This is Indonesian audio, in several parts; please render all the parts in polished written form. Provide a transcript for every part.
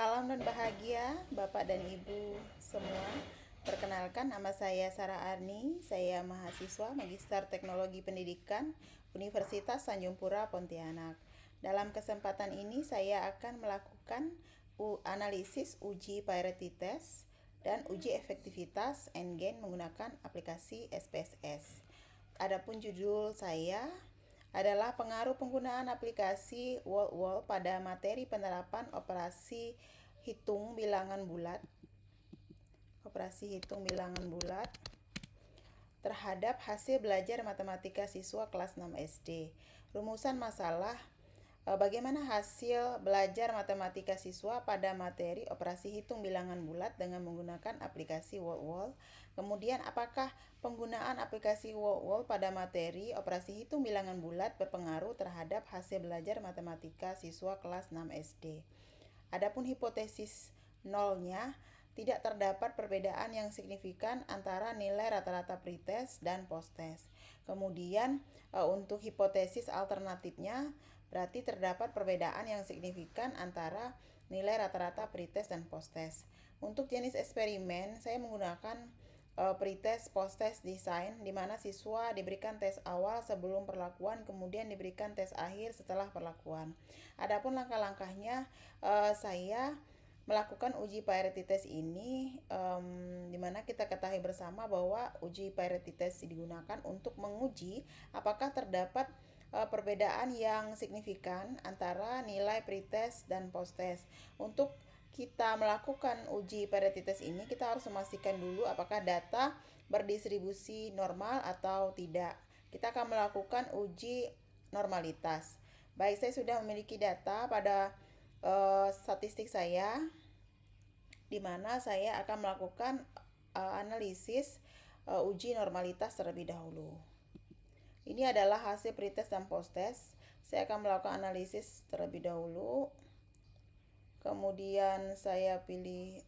Salam dan bahagia Bapak dan Ibu semua. Perkenalkan, nama saya Sarah Arni. Saya mahasiswa Magister Teknologi Pendidikan Universitas Tanjung Pura Pontianak. Dalam kesempatan ini saya akan melakukan analisis uji priority test dan uji efektivitas endgain menggunakan aplikasi SPSS. Adapun judul saya adalah pengaruh penggunaan aplikasi WordWall pada materi penerapan operasi hitung bilangan bulat terhadap hasil belajar matematika siswa kelas 6 SD. Rumusan masalah: bagaimana hasil belajar matematika siswa pada materi operasi hitung bilangan bulat dengan menggunakan aplikasi WordWall. Kemudian, apakah penggunaan aplikasi WordWall pada materi operasi hitung bilangan bulat berpengaruh terhadap hasil belajar matematika siswa kelas 6 SD. Adapun hipotesis nolnya, tidak terdapat perbedaan yang signifikan antara nilai rata-rata pretest dan posttest. Kemudian untuk hipotesis alternatifnya, berarti terdapat perbedaan yang signifikan antara nilai rata-rata pretest dan posttest. Untuk jenis eksperimen, saya menggunakan pretest posttest design, di mana siswa diberikan tes awal sebelum perlakuan, kemudian diberikan tes akhir setelah perlakuan. Adapun langkah-langkahnya, saya melakukan uji priority test ini, di mana kita ketahui bersama bahwa uji priority test digunakan untuk menguji apakah terdapat perbedaan yang signifikan antara nilai pretest dan posttest. Untuk kita melakukan uji priority test ini, kita harus memastikan dulu apakah data berdistribusi normal atau tidak. Kita akan melakukan uji normalitas. Baik, saya sudah memiliki data pada statistik saya, di mana saya akan melakukan analisis uji normalitas terlebih dahulu. Ini adalah hasil pretest dan posttest. Saya akan melakukan analisis terlebih dahulu. Kemudian saya pilih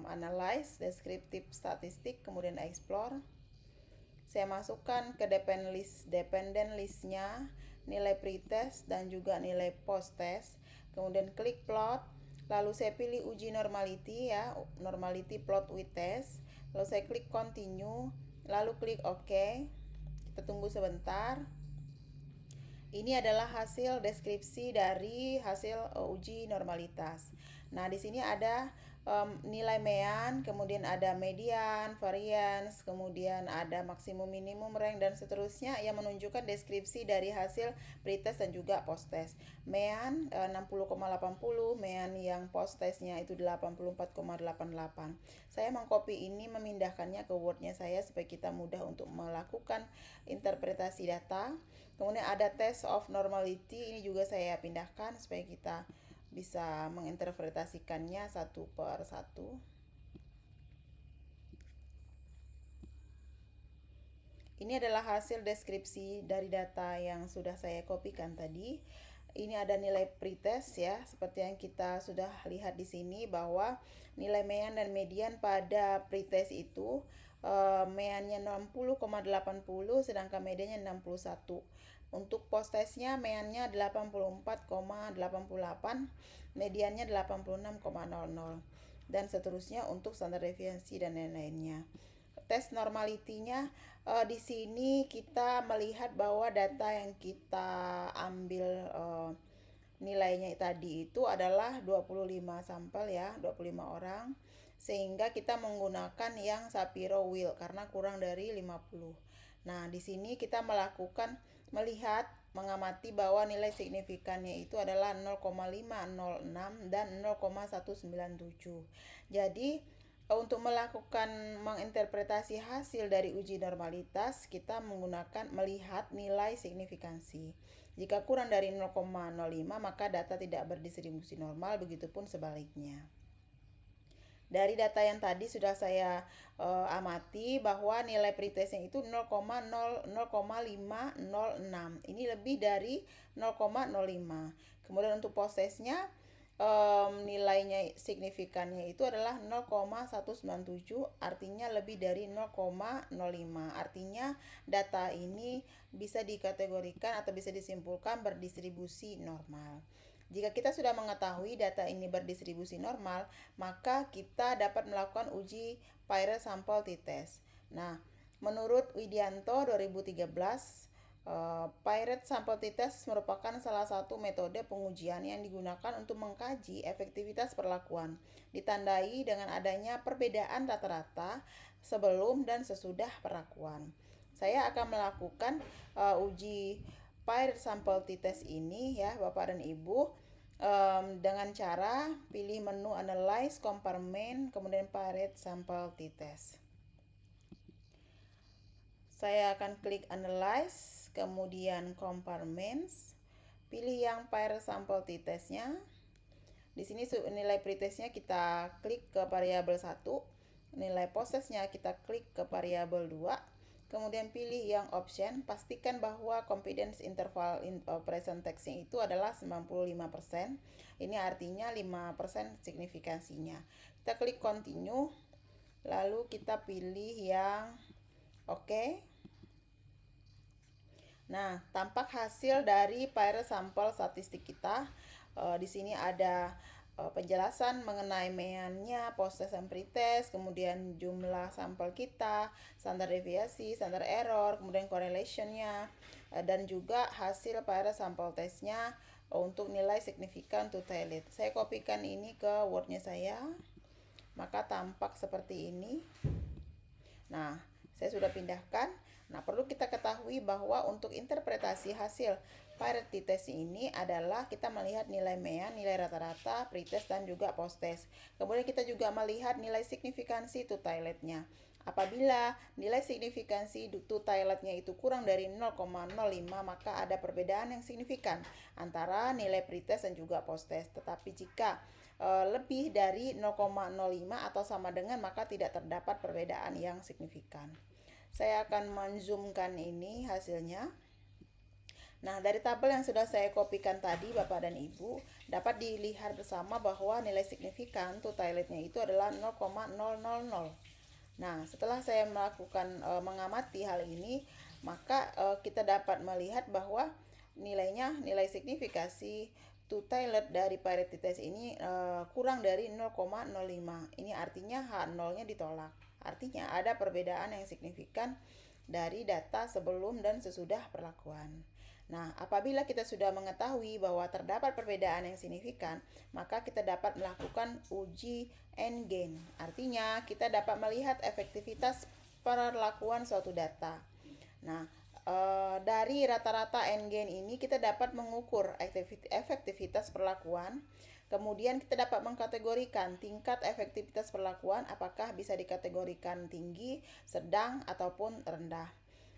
analyze, descriptive statistik, kemudian explore. Saya masukkan ke dependent listnya nilai pretest dan juga nilai posttest. Kemudian klik plot. Lalu saya pilih uji normality, ya, normality plot with test. Lalu saya klik continue, lalu klik OK. Kita tunggu sebentar. Ini adalah hasil deskripsi dari hasil uji normalitas. Nah, di sini ada nilai mean, kemudian ada median, variance, kemudian ada maksimum, minimum, rank, dan seterusnya yang menunjukkan deskripsi dari hasil pretest dan juga posttest. Mean 60,80, mean yang posttestnya itu 84,88. Saya mengcopy ini, memindahkannya ke Word-nya saya supaya kita mudah untuk melakukan interpretasi data. Kemudian ada test of normality, ini juga saya pindahkan supaya kita bisa menginterpretasikannya satu per satu. Ini adalah hasil deskripsi dari data yang sudah saya kopikan tadi. Ini ada nilai pretest, ya, seperti yang kita sudah lihat di sini bahwa nilai mean dan median pada pretest itu meannya 60,80 sedangkan mediannya 61. Untuk posttestnya meannya 84,88, mediannya 86,00, dan seterusnya untuk standar deviasi dan lain-lainnya. Tes normality-nya, di sini kita melihat bahwa data yang kita ambil nilainya tadi itu adalah 25 sampel, ya, 25 orang, sehingga kita menggunakan yang Shapiro-Wilk karena kurang dari 50. Nah, di sini kita mengamati bahwa nilai signifikannya itu adalah 0,506 dan 0,197. Jadi, untuk melakukan menginterpretasi hasil dari uji normalitas, kita melihat nilai signifikansi. Jika kurang dari 0,05, maka data tidak berdistribusi normal, begitupun sebaliknya. Dari data yang tadi sudah saya amati bahwa nilai pretestnya itu 0,506. Ini lebih dari 0,05. Kemudian untuk posttestnya, nilainya signifikannya itu adalah 0,197, artinya lebih dari 0,05. Artinya data ini bisa dikategorikan atau bisa disimpulkan berdistribusi normal. Jika kita sudah mengetahui data ini berdistribusi normal, maka kita dapat melakukan uji Pirate Sample T-Test. Nah, menurut Widianto 2013, Pirate Sample T-Test merupakan salah satu metode pengujian yang digunakan untuk mengkaji efektivitas perlakuan, ditandai dengan adanya perbedaan rata-rata sebelum dan sesudah perlakuan. Saya akan melakukan uji Pirate Sample T-Test ini ya Bapak dan Ibu dengan cara pilih menu Analyze, Compartment, kemudian Pirate Sample T-Test. Saya akan klik Analyze, kemudian Compartments, pilih yang Pirate Sample T-Test-nya. Di sini nilai pretestnya kita klik ke variabel 1, nilai post-testnya kita klik ke variabel 2. Kemudian pilih yang option, pastikan bahwa confidence interval present text-nya itu adalah 95%. Ini artinya 5% signifikansinya. Kita klik continue, lalu kita pilih yang oke. Nah, tampak hasil dari Pirate Sample statistik kita. Di sini ada penjelasan mengenai meannya, post-test dan pretest, kemudian jumlah sampel kita, standar deviasi, standar error, kemudian correlation-nya, dan juga hasil pada sampel testnya untuk nilai signifikan to tail. Saya kopikan ini ke Word-nya saya, maka tampak seperti ini. Nah, saya sudah pindahkan. Nah, perlu kita ketahui bahwa untuk interpretasi hasil Pirate T-Test ini adalah kita melihat nilai mean, nilai rata-rata, pretest, dan juga post-test. Kemudian kita juga melihat nilai signifikansi to tail-nya. Apabila nilai signifikansi to tail-nya itu kurang dari 0,05, maka ada perbedaan yang signifikan antara nilai pretest dan juga post-test. Tetapi jika lebih dari 0,05 atau sama dengan, maka tidak terdapat perbedaan yang signifikan. Saya akan menzoomkan ini hasilnya. Nah, dari tabel yang sudah saya kopikan tadi Bapak dan Ibu, dapat dilihat bersama bahwa nilai signifikan to tail-nya itu adalah 0,000. Nah, setelah saya melakukan mengamati hal ini, maka kita dapat melihat bahwa nilai signifikasi to tail dari Pirate T-Test ini kurang dari 0,05. Ini artinya H0-nya ditolak. Artinya ada perbedaan yang signifikan dari data sebelum dan sesudah perlakuan. Nah, apabila kita sudah mengetahui bahwa terdapat perbedaan yang signifikan, maka kita dapat melakukan uji N-gain. Artinya, kita dapat melihat efektivitas perlakuan suatu data. Nah, dari rata-rata N-gain ini kita dapat mengukur efektivitas perlakuan. Kemudian kita dapat mengkategorikan tingkat efektivitas perlakuan apakah bisa dikategorikan tinggi, sedang, ataupun rendah.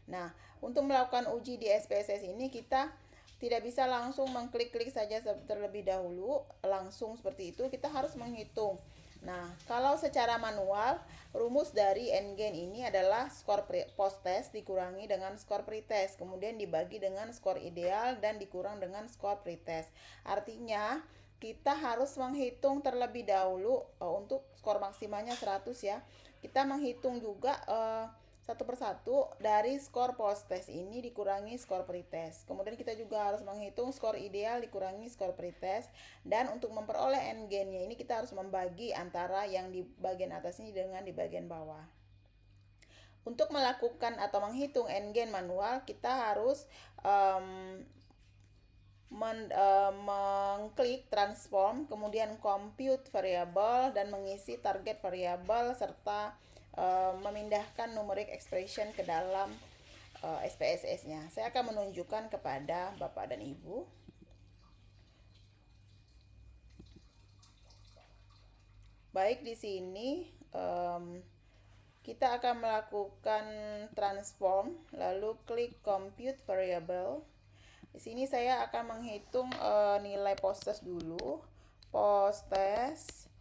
Nah, untuk melakukan uji di SPSS ini kita tidak bisa langsung mengklik-klik saja terlebih dahulu, langsung seperti itu, kita harus menghitung. Nah, kalau secara manual, rumus dari N-gain ini adalah skor post-test dikurangi dengan skor pretest, kemudian dibagi dengan skor ideal dan dikurang dengan skor pretest. Artinya, kita harus menghitung terlebih dahulu untuk skor maksimalnya 100 ya. Kita menghitung juga satu persatu dari skor post-test ini dikurangi skor pretest. Kemudian kita juga harus menghitung skor ideal dikurangi skor pretest. Dan untuk memperoleh N-gain-nya ini kita harus membagi antara yang di bagian atas ini dengan di bagian bawah. Untuk melakukan atau menghitung N-gain manual, kita harus mengklik transform, kemudian compute variable dan mengisi target variable serta memindahkan numeric expression ke dalam SPSS-nya. Saya akan menunjukkan kepada Bapak dan Ibu. Baik, di sini kita akan melakukan transform, lalu klik compute variable. Di sini saya akan menghitung nilai post-test dulu. Post-test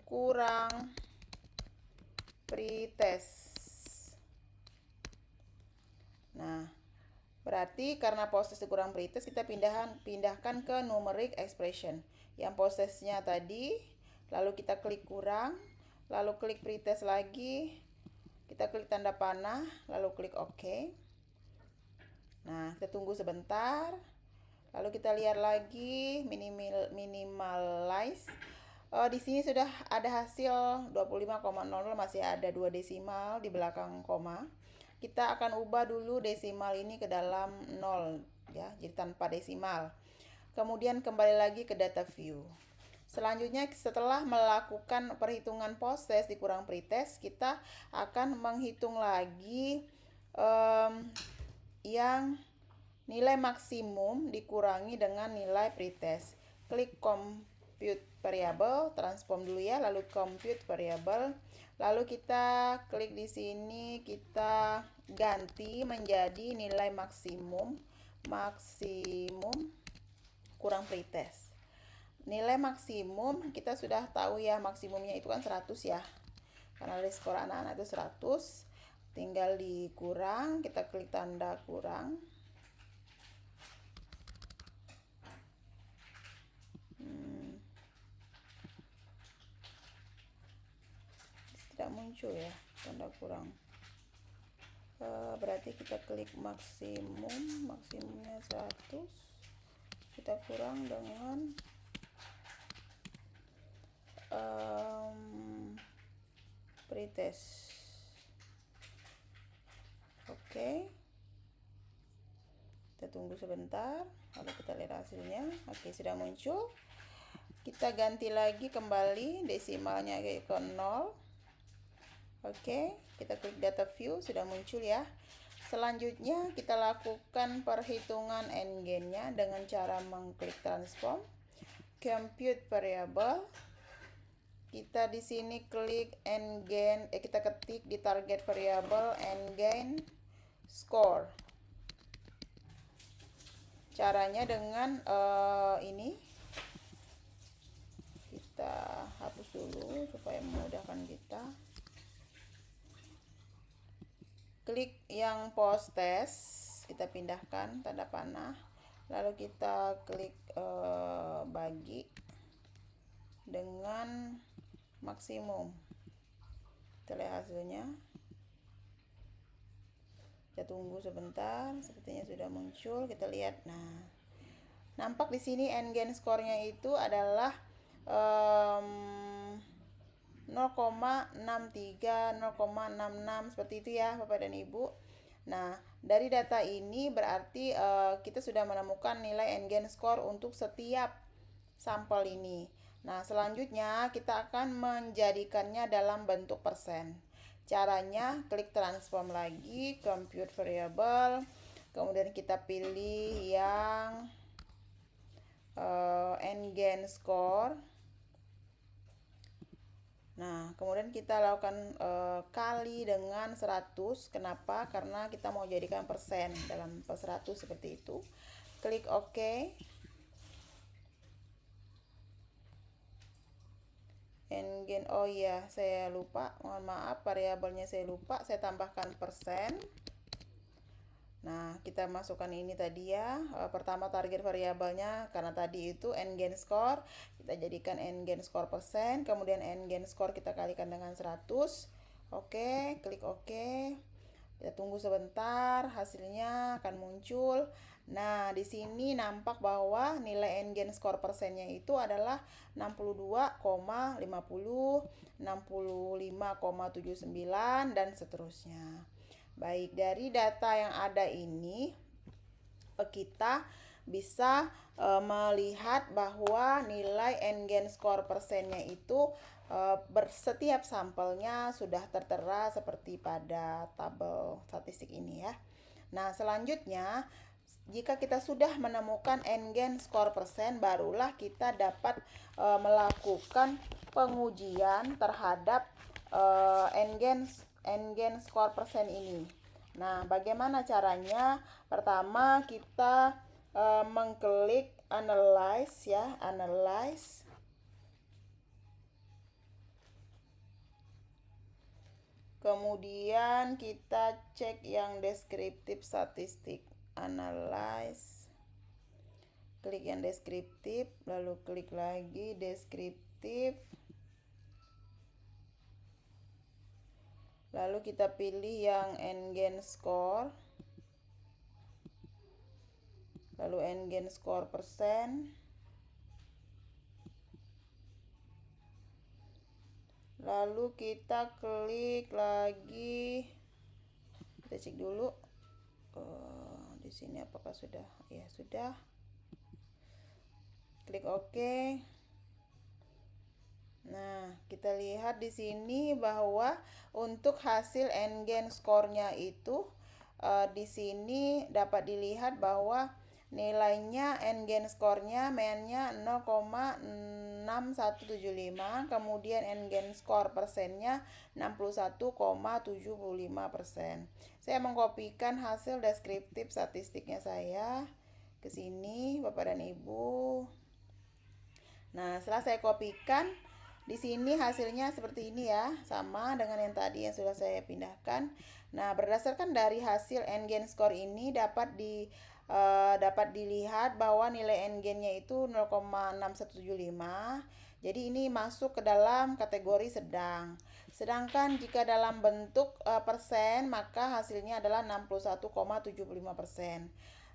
kurang pretest. Nah, berarti karena post-test kurang pretest, kita pindahkan ke numeric expression. Yang post-testnya tadi, lalu kita klik kurang, lalu klik pretest lagi, kita klik tanda panah, lalu klik OK. Nah, kita tunggu sebentar. Lalu kita lihat lagi minimalize. Di sini sudah ada hasil 25,00, masih ada 2 desimal di belakang koma. Kita akan ubah dulu desimal ini ke dalam 0 ya, jadi tanpa desimal. Kemudian kembali lagi ke data view. Selanjutnya setelah melakukan perhitungan proses dikurang pretest, kita akan menghitung lagi yang nilai maksimum dikurangi dengan nilai pretest. Klik compute variable, transform dulu ya, lalu compute variable. Lalu kita klik di sini, kita ganti menjadi nilai maksimum kurang pretest. Nilai maksimum kita sudah tahu ya, maksimumnya itu kan 100 ya. Karena dari skor anak-anak itu 100. Tinggal dikurang, kita klik tanda kurang. Tidak muncul ya tanda kurang. Berarti kita klik maksimumnya 100. Kita kurang dengan pretest. Oke. Kita tunggu sebentar, lalu kita lihat hasilnya. Oke, sudah muncul. Kita ganti lagi kembali desimalnya ke 0. Oke, kita klik data view, sudah muncul ya. Selanjutnya kita lakukan perhitungan n-gain-nya dengan cara mengklik transform, compute variable. Kita di sini klik n-gain, kita ketik di target variable n-gain score. Caranya dengan ini kita hapus dulu supaya memudahkan kita. Klik yang post test, kita pindahkan tanda panah, lalu kita klik bagi dengan maksimum. Kita lihat hasilnya. Kita tunggu sebentar, sepertinya sudah muncul. Kita lihat. Nah, nampak di sini n-gain skornya itu adalah 0,63, 0,66 seperti itu ya Bapak dan Ibu. Nah, dari data ini berarti kita sudah menemukan nilai n-gain skor untuk setiap sampel ini. Nah, selanjutnya kita akan menjadikannya dalam bentuk persen. Caranya klik transform lagi, compute variable, kemudian kita pilih yang n-gain score. Nah, kemudian kita lakukan kali dengan 100. Kenapa? Karena kita mau jadikan persen dalam per 100 seperti itu. Klik OK. N-gain, oh iya, saya lupa. Mohon maaf, variabelnya saya lupa. Saya tambahkan persen. Nah, kita masukkan ini tadi ya. Pertama target variabelnya, karena tadi itu n-gain score, kita jadikan n-gain score persen, kemudian n-gain score kita kalikan dengan 100. Oke, klik OK. Kita tunggu sebentar, hasilnya akan muncul. Nah, di sini nampak bahwa nilai n-gain score persennya itu adalah 62,50, 65,79 dan seterusnya. Baik, dari data yang ada ini kita bisa melihat bahwa nilai n-gain score persennya itu setiap sampelnya sudah tertera seperti pada tabel statistik ini ya. Nah, selanjutnya jika kita sudah menemukan n-gain score persen, barulah kita dapat melakukan pengujian terhadap n-gain skor persen ini. Nah, bagaimana caranya? Pertama, kita mengklik analyze ya, analyze. Kemudian kita cek yang deskriptif statistik, analyze. Klik yang deskriptif, lalu klik lagi deskriptif. Lalu kita pilih yang n-gain score. lalu n-gain skor persen, lalu kita klik lagi, kita cek dulu di sini apakah sudah. Ya sudah, klik OK. Nah, kita lihat di sini bahwa untuk hasil n-gain skornya itu di sini dapat dilihat bahwa nilainya n-gain skornya mainnya 0,6175, kemudian n-gain skor persennya 61,75%. Saya mengkopikan hasil deskriptif statistiknya saya ke sini, Bapak dan Ibu. Nah, setelah saya kopikan, di sini hasilnya seperti ini ya, sama dengan yang tadi yang sudah saya pindahkan. Nah, berdasarkan dari hasil n-gain score ini dapat dilihat bahwa nilai n-gainnya itu 0,6175. Jadi ini masuk ke dalam kategori sedang. Sedangkan jika dalam bentuk persen, maka hasilnya adalah 61,75%.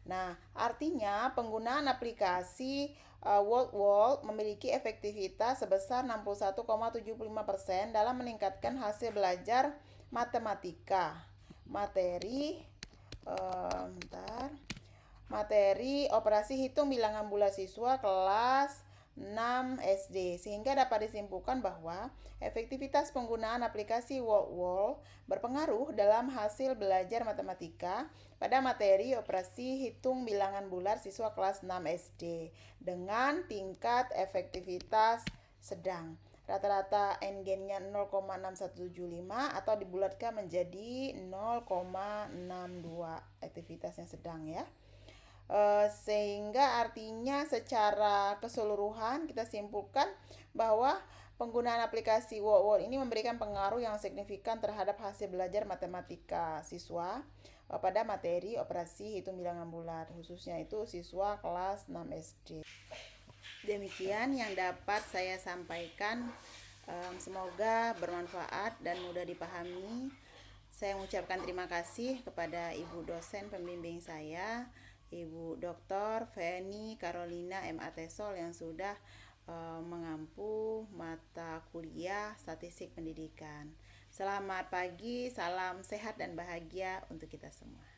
Nah, artinya penggunaan aplikasi WorldWall memiliki efektivitas sebesar 61,75% dalam meningkatkan hasil belajar matematika. Materi operasi hitung bilangan bulat siswa kelas 6 SD, sehingga dapat disimpulkan bahwa efektivitas penggunaan aplikasi WorldWall berpengaruh dalam hasil belajar matematika pada materi operasi hitung bilangan bulat siswa kelas 6 SD dengan tingkat efektivitas sedang. Rata-rata n-gainnya 0,6175 atau dibulatkan menjadi 0,62, aktivitasnya sedang ya. Sehingga artinya secara keseluruhan kita simpulkan bahwa penggunaan aplikasi WorldWall ini memberikan pengaruh yang signifikan terhadap hasil belajar matematika siswa pada materi operasi hitung bilangan bulat, khususnya itu siswa kelas 6 SD. Demikian yang dapat saya sampaikan, semoga bermanfaat dan mudah dipahami. Saya mengucapkan terima kasih kepada Ibu dosen pembimbing saya, Ibu Dr. Feni Carolina M. Atesol yang sudah mengampu mata kuliah Statistik Pendidikan. Selamat pagi, salam sehat dan bahagia untuk kita semua.